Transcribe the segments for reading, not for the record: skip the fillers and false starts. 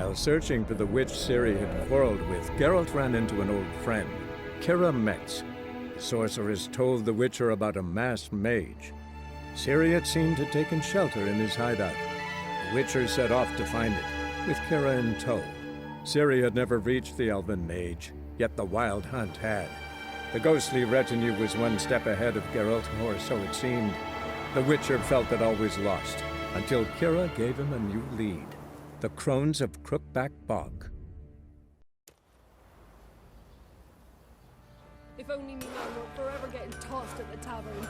While searching for the witch Ciri had quarreled with, Geralt ran into an old friend, Kira Metz. The sorceress told the Witcher about a masked mage. Ciri had seemed to have taken shelter in his hideout. The Witcher set off to find it, with Kira in tow. Ciri had never reached the elven mage, yet the Wild Hunt had. The ghostly retinue was one step ahead of Geralt, or so it seemed. The Witcher felt that all was lost, until Kira gave him a new lead. The Crones of Crookback Bog. If only me man were forever getting tossed at the tavern.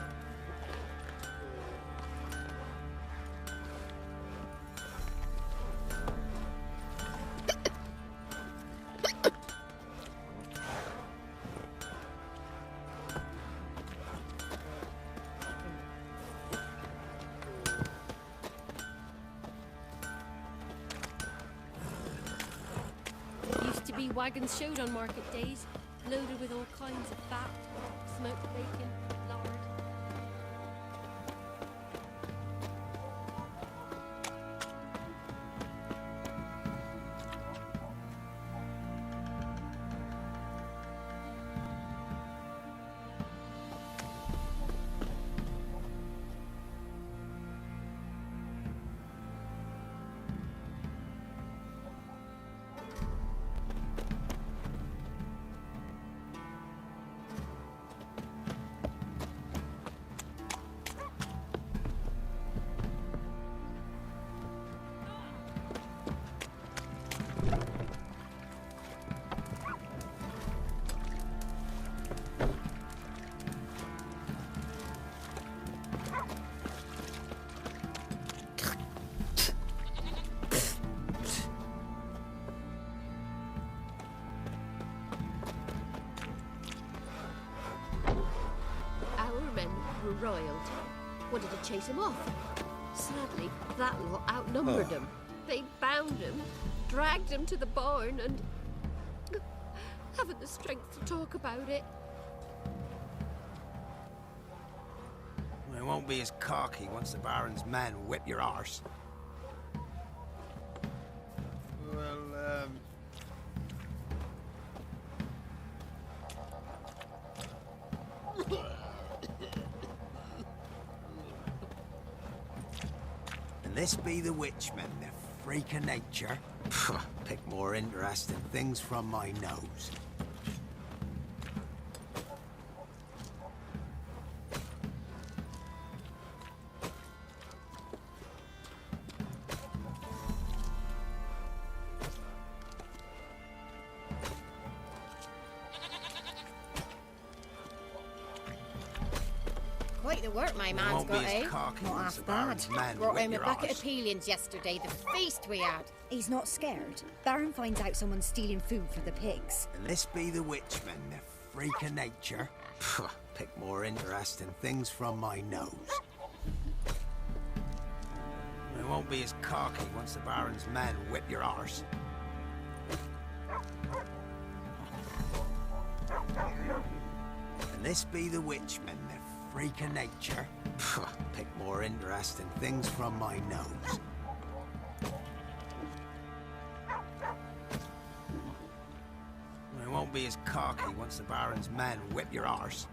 Wagons showed on market days, loaded with all kinds of fat, smoked bacon, lard. Roiled. Wanted to chase him off. Sadly, that lot outnumbered him. They bound him, dragged him to the barn, and haven't the strength to talk about it. It won't be as cocky once the Baron's men whip your arse. Well, this be the witchmen, the freak of nature. Pick more interesting things from my nose. Quite the work my man's got, eh? Not half bad. Brought him a bucket of peelings yesterday, the feast we had. He's not scared. Baron finds out someone's stealing food for the pigs. And this be the witchmen, the freak of nature. Pick more interesting things from my nose. It won't be as cocky once the Baron's men whip your arse. And this be the witchmen, the freak of nature. Pick more interesting things from my nose. It won't be as cocky once the Baron's men whip your arse.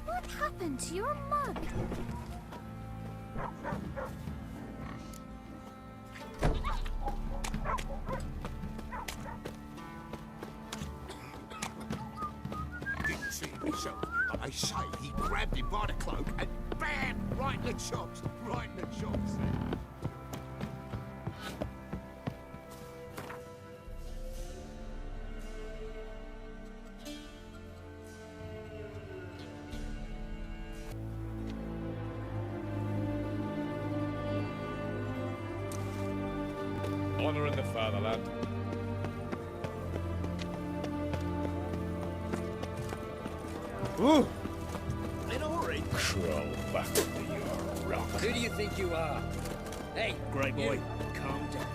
What happened to your mug? Didn't see him himself, but they say he grabbed him by the cloak and bam! Right in the chops, right in the chops. Honor in the fatherland. Ooh! They're Crawl back under your rock. Who do you think you are? Hey, Grey boy, calm down.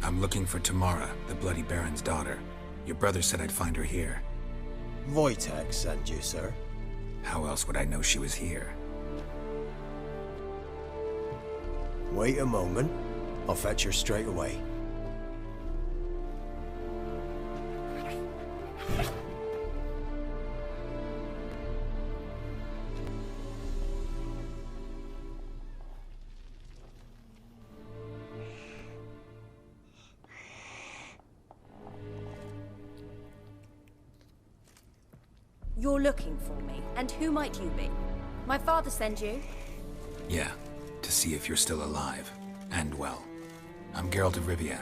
I'm looking for Tamara, the Bloody Baron's daughter. Your brother said I'd find her here. Wojtek sent you, sir. How else would I know she was here? Wait a moment. I'll fetch her straight away. You're looking for me, and who might you be? My father sent you? Yeah, to see if you're still alive, and well. I'm Geralt of Rivia.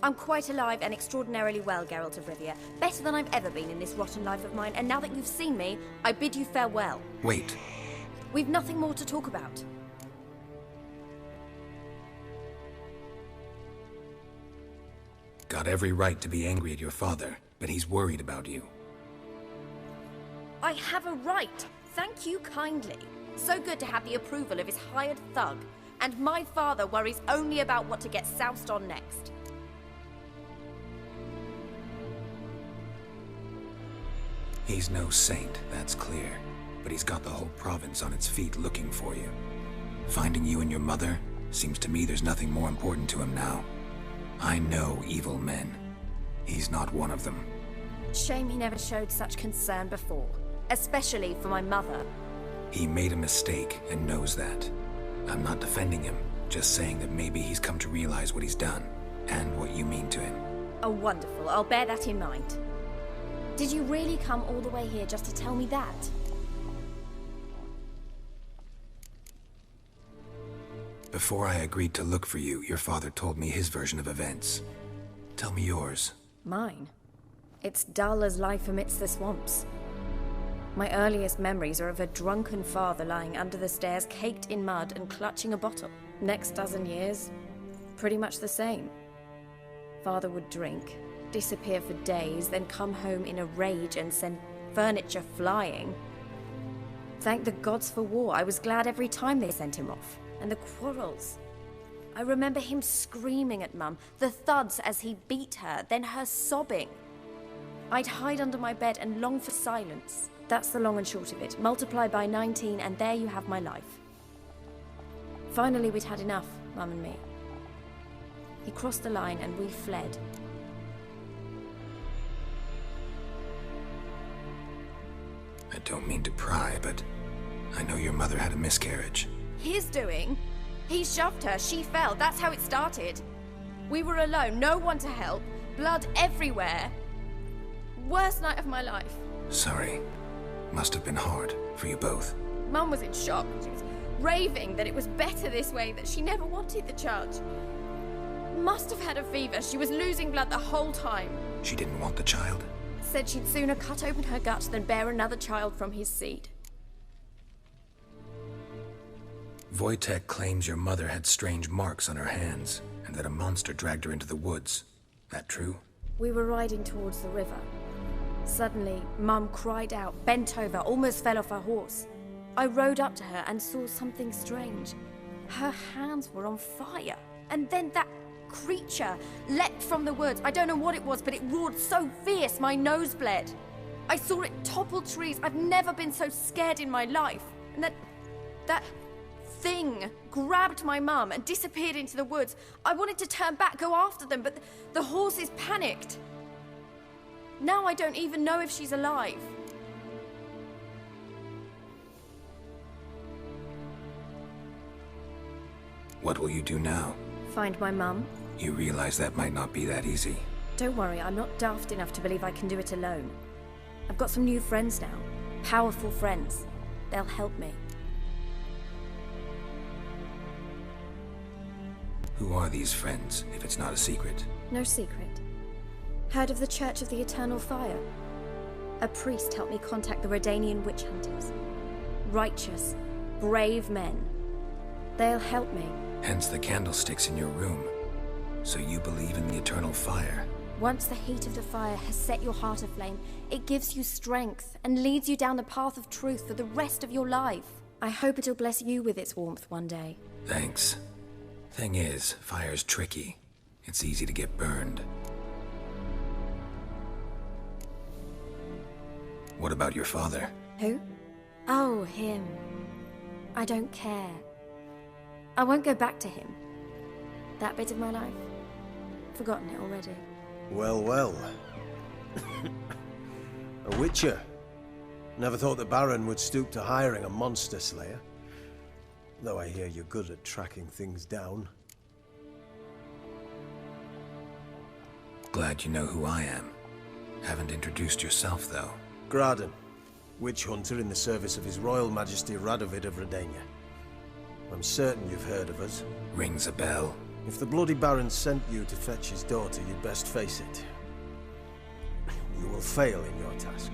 I'm quite alive and extraordinarily well, Geralt of Rivia. Better than I've ever been in this rotten life of mine, and now that you've seen me, I bid you farewell. Wait. We've nothing more to talk about. Got every right to be angry at your father, but he's worried about you. I have a right. Thank you kindly. So good to have the approval of his hired thug. And my father worries only about what to get soused on next. He's no saint, that's clear. But he's got the whole province on its feet looking for you. Finding you and your mother, seems to me there's nothing more important to him now. I know evil men. He's not one of them. Shame he never showed such concern before. Especially for my mother. He made a mistake and knows that. I'm not defending him, just saying that maybe he's come to realize what he's done, and what you mean to him. Oh, wonderful. I'll bear that in mind. Did you really come all the way here just to tell me that? Before I agreed to look for you, your father told me his version of events. Tell me yours. Mine? It's dull as life amidst the swamps. My earliest memories are of a drunken father lying under the stairs, caked in mud and clutching a bottle. Next dozen years, pretty much the same. Father would drink, disappear for days, then come home in a rage and send furniture flying. Thank the gods for war. I was glad every time they sent him off. And the quarrels. I remember him screaming at Mum, the thuds as he beat her, then her sobbing. I'd hide under my bed and long for silence. That's the long and short of it. Multiply by 19 and there you have my life. Finally we'd had enough, Mum and me. He crossed the line and we fled. I don't mean to pry, but I know your mother had a miscarriage. His doing? He shoved her, she fell, that's how it started. We were alone, no one to help, blood everywhere. Worst night of my life. Sorry. Must have been hard for you both. Mum was in shock. She was raving that it was better this way, that she never wanted the child. Must have had a fever. She was losing blood the whole time. She didn't want the child? Said she'd sooner cut open her gut than bear another child from his seed. Wojtek claims your mother had strange marks on her hands, and that a monster dragged her into the woods. That true? We were riding towards the river. Suddenly, Mum cried out, bent over, almost fell off her horse. I rode up to her and saw something strange. Her hands were on fire. And then that creature leapt from the woods. I don't know what it was, but it roared so fierce my nose bled. I saw it topple trees. I've never been so scared in my life. And that thing grabbed my mum and disappeared into the woods. I wanted to turn back, go after them, but the horses panicked. Now I don't even know if she's alive. What will you do now? Find my mum. You realize that might not be that easy. Don't worry, I'm not daft enough to believe I can do it alone. I've got some new friends now. Powerful friends. They'll help me. Who are these friends, if it's not a secret? No secret. Heard of the Church of the Eternal Fire? A priest helped me contact the Redanian witch hunters. Righteous, brave men. They'll help me. Hence the candlesticks in your room. So you believe in the eternal fire? Once the heat of the fire has set your heart aflame, it gives you strength and leads you down the path of truth for the rest of your life. I hope it'll bless you with its warmth one day. Thanks. Thing is, fire's tricky. It's easy to get burned. What about your father? Who? Oh, him. I don't care. I won't go back to him. That bit of my life. Forgotten it already. Well, well. A witcher. Never thought the Baron would stoop to hiring a monster slayer. Though I hear you're good at tracking things down. Glad you know who I am. Haven't introduced yourself, though. Graden, witch hunter in the service of His Royal Majesty Radovid of Redania. I'm certain you've heard of us. Rings a bell. If the Bloody Baron sent you to fetch his daughter, you'd best face it. You will fail in your task.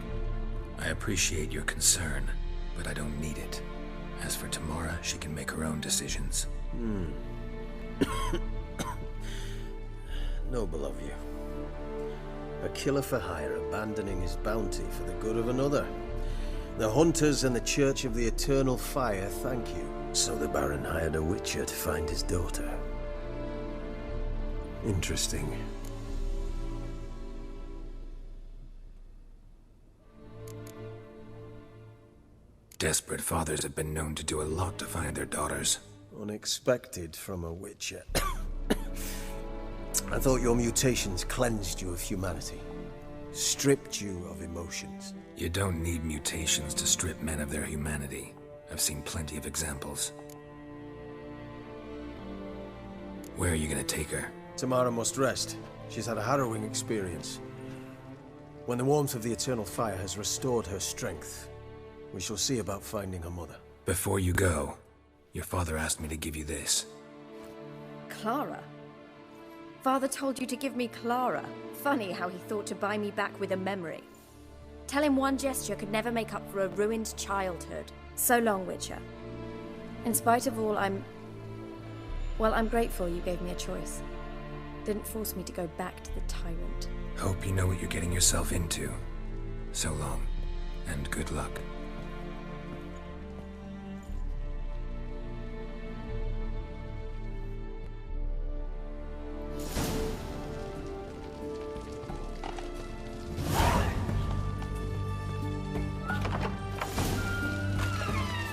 I appreciate your concern, but I don't need it. As for Tamara, she can make her own decisions. Noble of you. A killer for hire abandoning his bounty for the good of another. The Hunters and the Church of the Eternal Fire thank you. So the Baron hired a witcher to find his daughter. Interesting. Desperate fathers have been known to do a lot to find their daughters. Unexpected from a witcher. I thought your mutations cleansed you of humanity. Stripped you of emotions. You don't need mutations to strip men of their humanity. I've seen plenty of examples. Where are you gonna take her? Tamara must rest. She's had a harrowing experience. When the warmth of the Eternal Fire has restored her strength, we shall see about finding her mother. Before you go, your father asked me to give you this. Clara? Father told you to give me Clara. Funny how he thought to buy me back with a memory. Tell him one gesture could never make up for a ruined childhood. So long, Witcher. In spite of all, I'm grateful you gave me a choice. Didn't force me to go back to the tyrant. Hope you know what you're getting yourself into. So long, and good luck.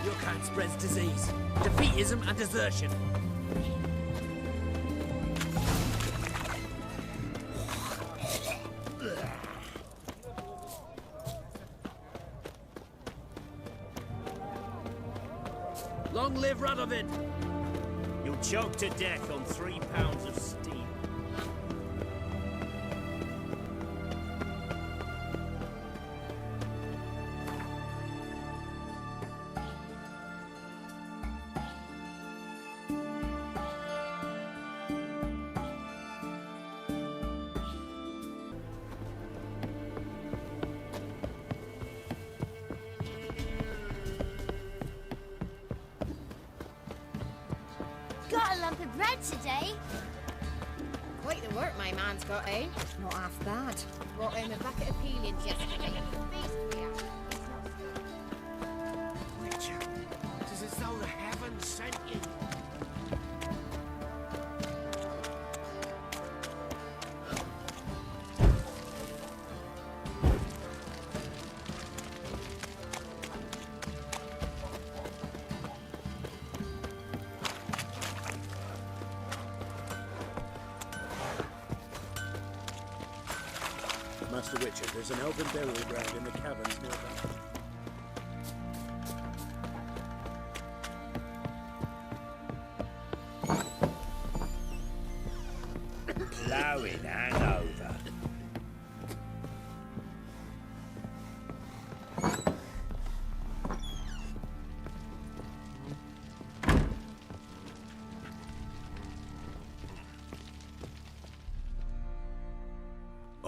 Your kind spreads disease, defeatism and desertion. Long live Radovid! You'll choke to death on 3 pounds of steam. Got a lump of bread today. Quite the work my man's got, eh? Not half bad. Brought home a bucket of peelings yesterday. Witcher, it is as though the heavens sent you. Master Witcher, there's an elven burial ground in the caverns nearby. Ploughing Hanover.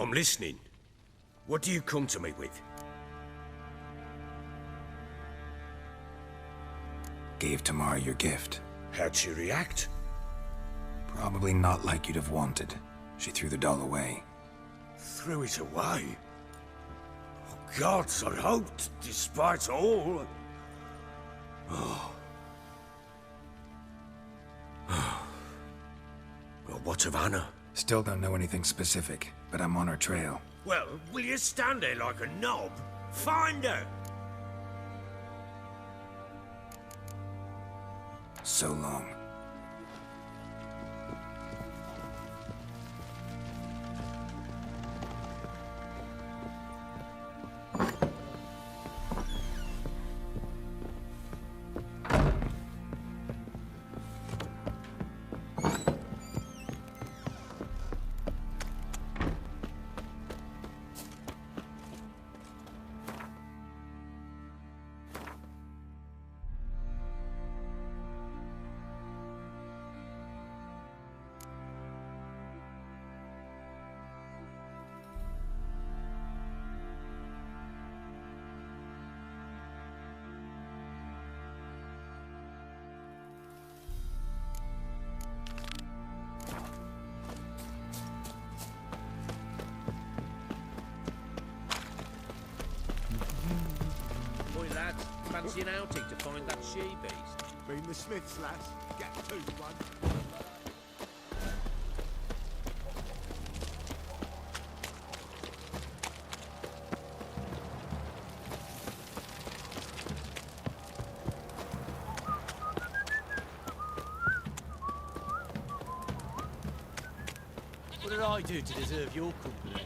I'm listening. What do you come to me with? Gave Tamara your gift. How'd she react? Probably not like you'd have wanted. She threw the doll away. Threw it away? Oh, gods, I hoped, despite all... Oh. Well, what of Anna? Still don't know anything specific, but I'm on her trail. Well, will you stand there like a knob? Find her! So long. Fancy an outing to find that she-beast? Been the Smiths, lass. Get 2-1. What did I do to deserve your company?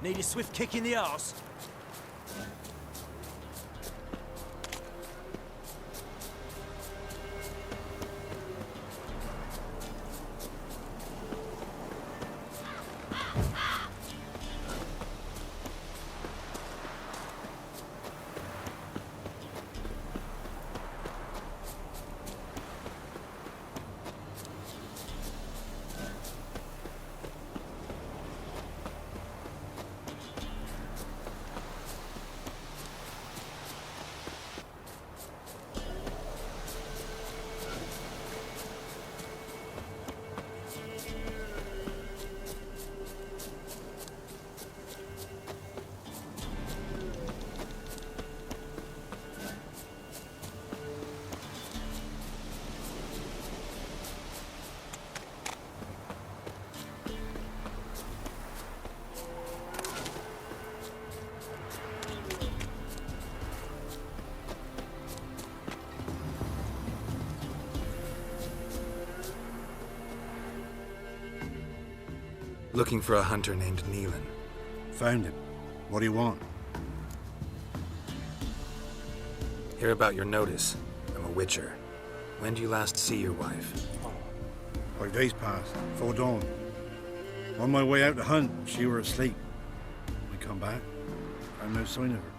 Need a swift kick in the arse? Looking for a hunter named Neelan. Found him. What do you want? Hear about your notice. I'm a witcher. When do you last see your wife? 5 days passed, before dawn. On my way out to hunt, she were asleep. We come back, found no sign of her.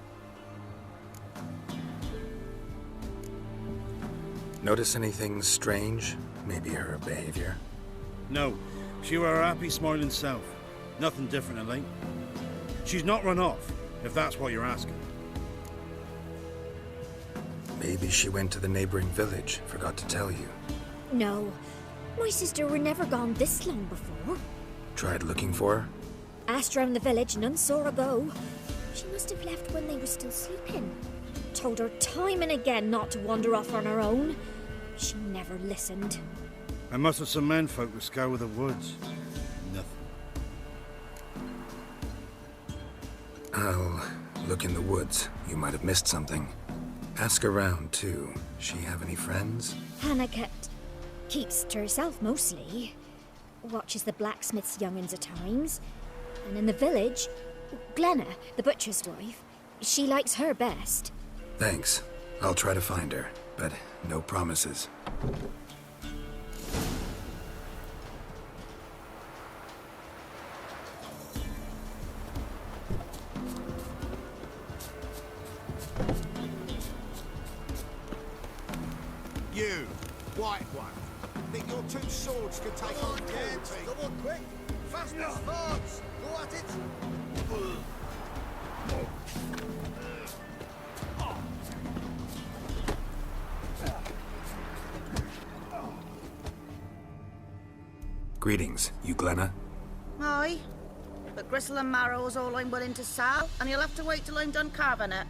Notice anything strange? Maybe her behavior? No, she were her happy, smiling self. Nothing different of late. She's not run off, if that's what you're asking. Maybe she went to the neighboring village, forgot to tell you. No, my sister were never gone this long before. Tried looking for her? Asked round the village, none saw her go. She must have left when they were still sleeping. Told her time and again not to wander off on her own. She never listened. I must have some menfolk to scour the woods. Nothing. I'll look in the woods. You might have missed something. Ask around, too. She have any friends? Hannah keeps to herself mostly. Watches the blacksmith's young'uns at times. And in the village, Glenna, the butcher's wife, she likes her best. Thanks. I'll try to find her, but no promises. white one. Think your two swords could take on 40? Come on, quick! Fast as farts! Go at it! Greetings, you Glenna? Aye. But gristle and marrow's all I'm willing to sell, and you'll have to wait till I'm done carving it.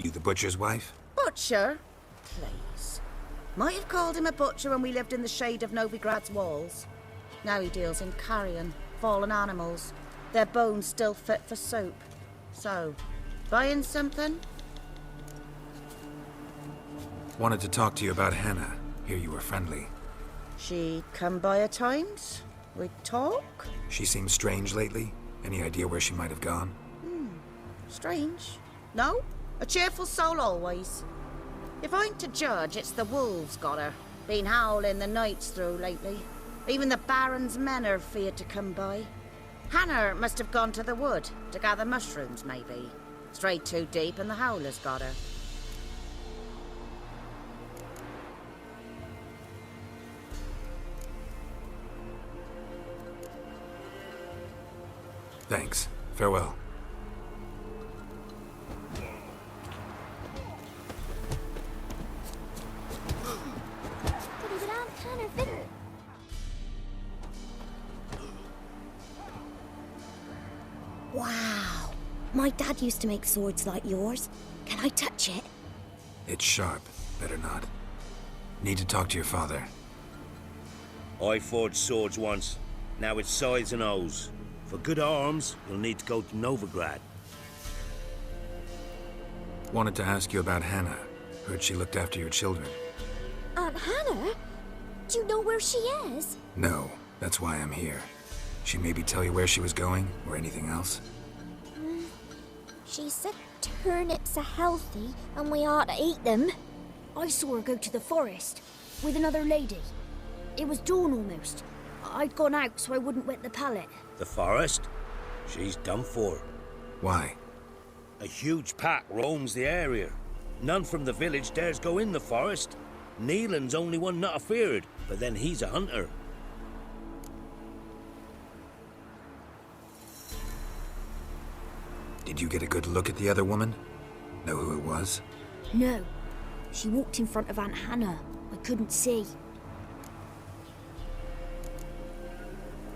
You the butcher's wife? Butcher? Please. Might have called him a butcher when we lived in the shade of Novigrad's walls. Now he deals in carrion, fallen animals. Their bones still fit for soup. So, buying something? Wanted to talk to you about Hannah. Hear you were friendly. She come by at times? We'd talk? She seems strange lately. Any idea where she might have gone? Strange. No? A cheerful soul always. If I'm to judge, it's the wolves got her. Been howling the nights through lately. Even the Baron's men are feared to come by. Hannah must have gone to the wood to gather mushrooms, maybe. Strayed too deep and the howlers got her. Thanks. Farewell. Wow. My dad used to make swords like yours. Can I touch it? It's sharp. Better not. Need to talk to your father. I forged swords once. Now it's scythes and hoes. For good arms, you'll need to go to Novigrad. Wanted to ask you about Hannah. Heard she looked after your children. Aunt Hannah? Do you know where she is? No, that's why I'm here. She maybe tell you where she was going, or anything else? She said turnips are healthy and we ought to eat them. I saw her go to the forest with another lady. It was dawn almost. I'd gone out so I wouldn't wet the pallet. The forest? She's done for. Why? A huge pack roams the area. None from the village dares go in the forest. Neelan's only one not afeared, but then he's a hunter. Did you get a good look at the other woman? Know who it was? No. She walked in front of Aunt Hannah. I couldn't see.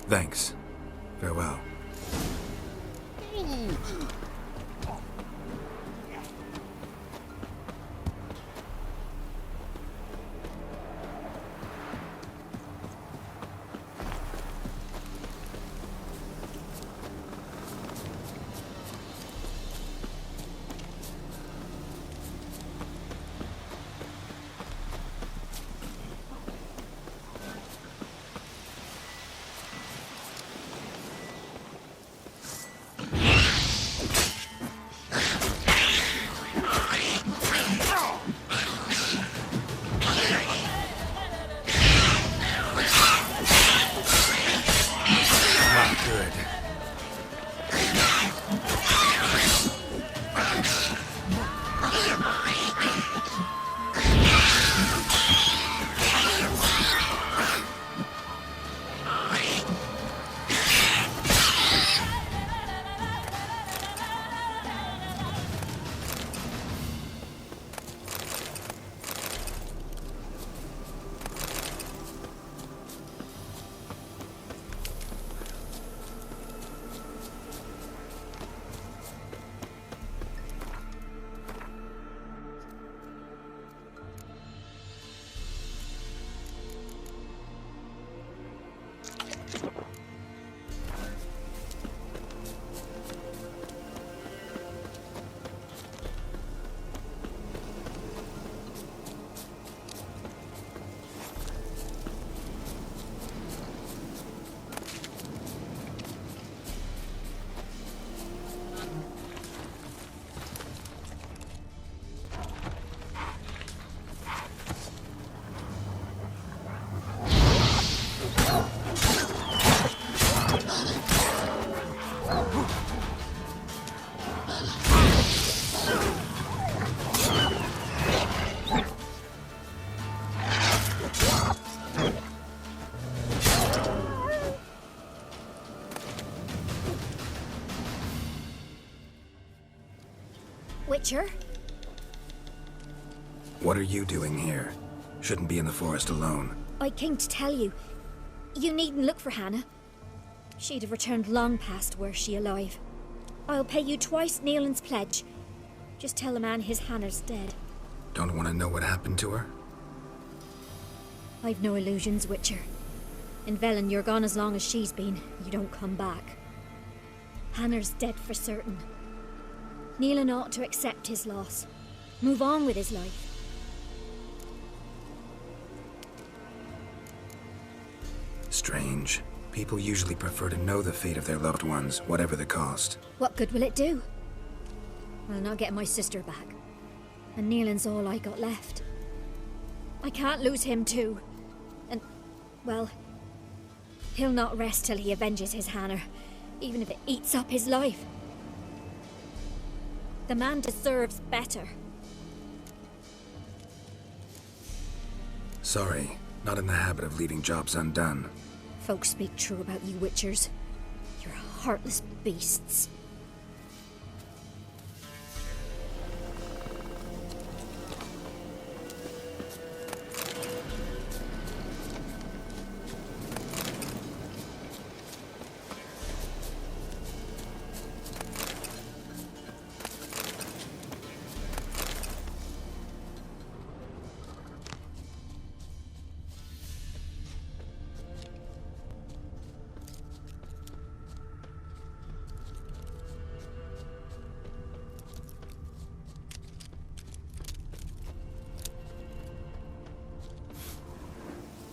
Thanks. Farewell. Witcher. What are you doing here? Shouldn't be in the forest alone. I came to tell you. You needn't look for Hannah. She'd have returned long past were she alive. I'll pay you twice Nealon's pledge. Just tell the man his Hannah's dead. Don't want to know what happened to her? I've no illusions, Witcher. In Velen, you're gone as long as she's been. You don't come back. Hannah's dead for certain. Nealon ought to accept his loss. Move on with his life. Strange. People usually prefer to know the fate of their loved ones, whatever the cost. What good will it do? I'll not get my sister back. And Nealon's all I got left. I can't lose him too. And, well, he'll not rest till he avenges his Hannah, even if it eats up his life. The man deserves better. Sorry, not in the habit of leaving jobs undone. Folks speak true about you Witchers. You're heartless beasts.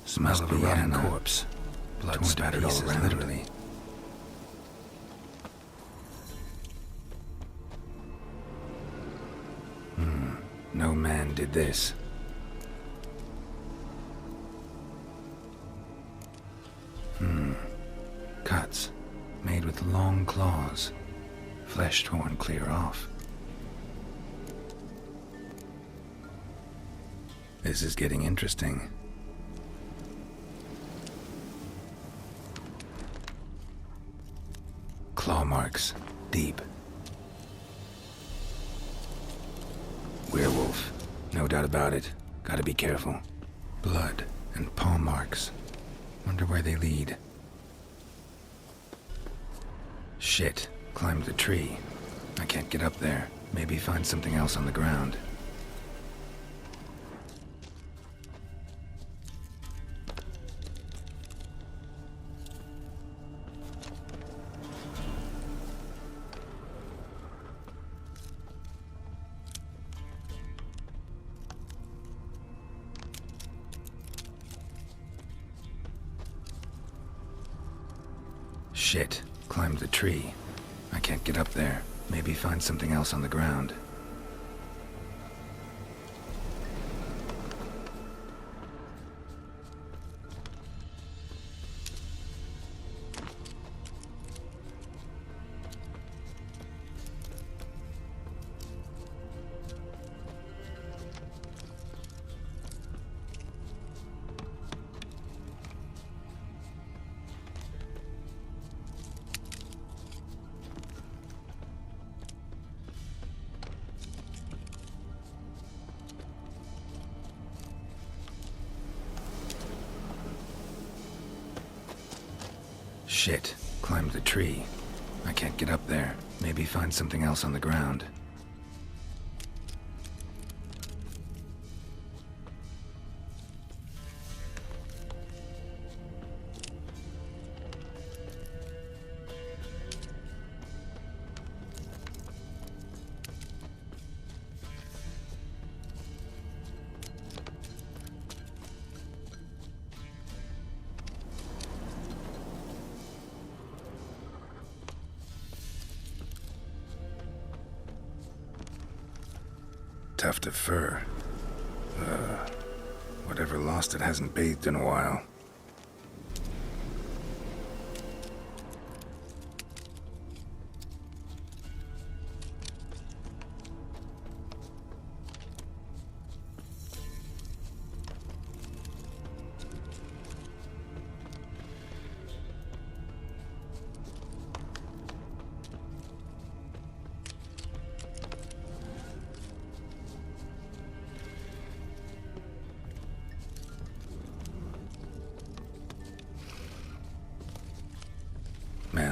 Smell of a rotten corpse. Blood spattered all around. Literally. No man did this. Cuts. Made with long claws. Flesh torn clear off. This is getting interesting. Claw marks. Deep. Werewolf. No doubt about it. Gotta be careful. Blood and paw marks. Wonder where they lead. Shit. Climbed the tree. I can't get up there. Maybe find something else on the ground. Shit. Climbed the tree. I can't get up there. Maybe find something else on the ground. Shit. Climbed the tree. I can't get up there. Maybe find something else on the ground. Tuft of fur. Whatever lost it hasn't bathed in a while.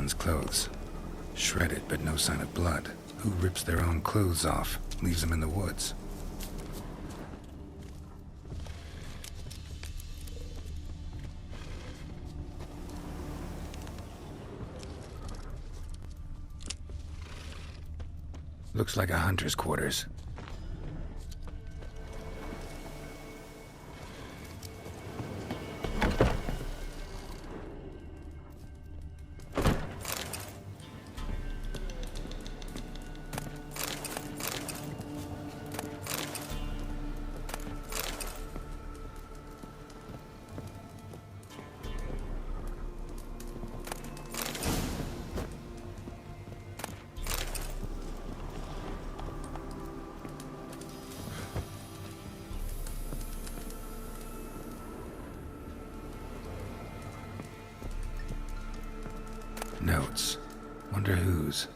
women's clothes. Shredded, but no sign of blood. Who rips their own clothes off, leaves them in the woods? Looks like a hunter's quarters. Notes. Wonder whose.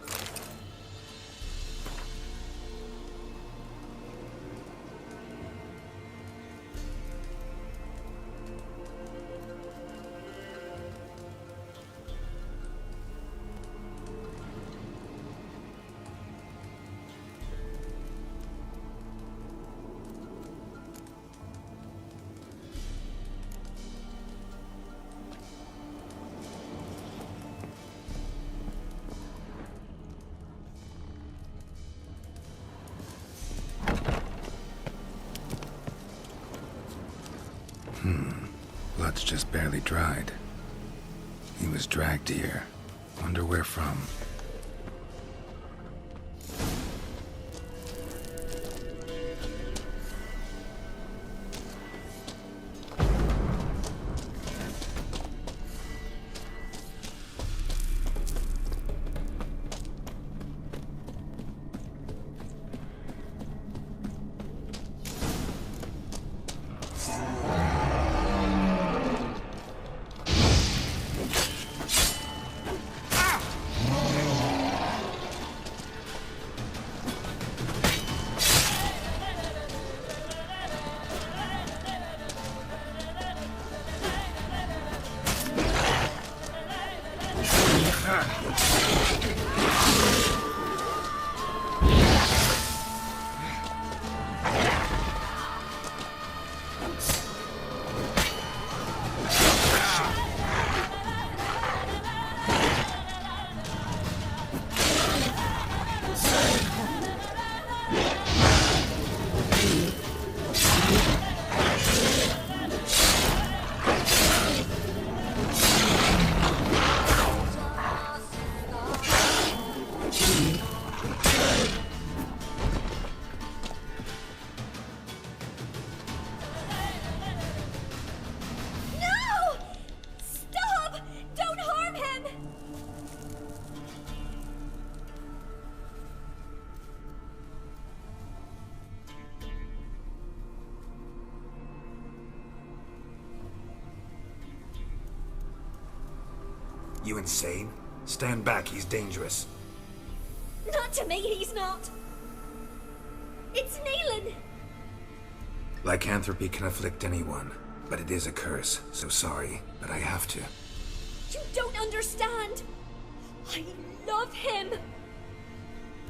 Blood's just barely dried. He was dragged here. Wonder where from. You insane? Stand back, he's dangerous. Not to me, he's not. It's Neelan! Lycanthropy can afflict anyone, but it is a curse, so sorry, but I have to. You don't understand. I love him.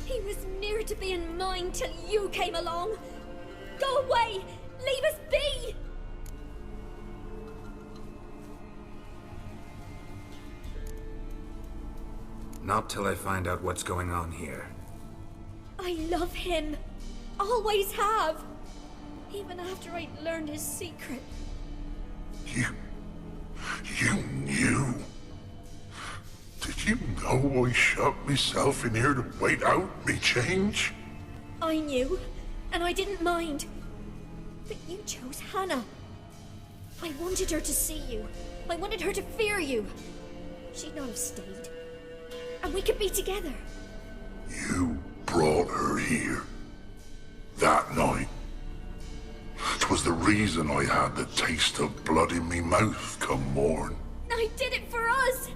He was near to being mine till you came along. Go away! Leave us be! Not till I find out what's going on here. I love him. Always have. Even after I'd learned his secret. You knew? Did you know I shut myself in here to wait out me change? I knew, and I didn't mind. But you chose Hannah. I wanted her to see you. I wanted her to fear you. She'd not have stayed. And we could be together. You brought her here. That night. 'Twas the reason I had the taste of blood in me mouth come morn. I did it for us.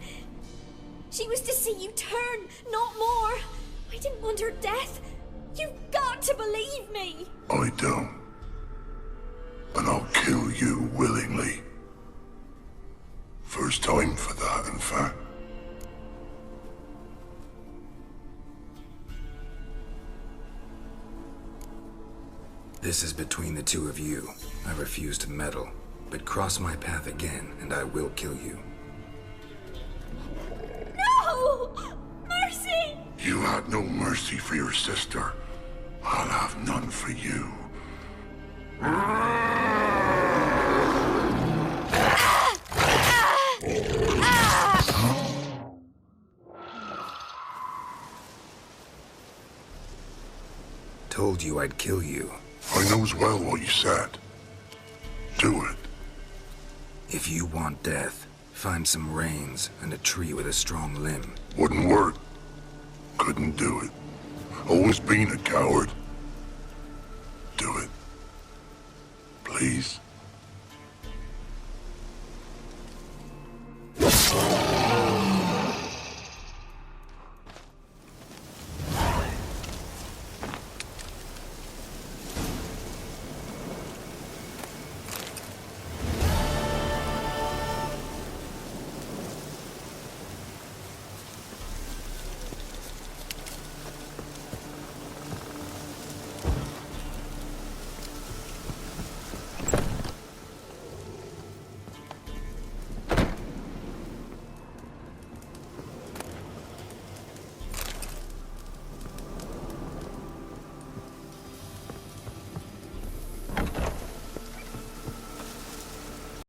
She was to see you turn, not more. I didn't want her death. You've got to believe me. I don't. And I'll kill you willingly. First time for that, in fact. This is between the two of you. I refuse to meddle, but cross my path again, and I will kill you. No! Mercy! You had no mercy for your sister. I'll have none for you. Told you I'd kill you. I knows well what you said. Do it. If you want death, find some reins and a tree with a strong limb. Wouldn't work. Couldn't do it. Always been a coward. Do it. Please.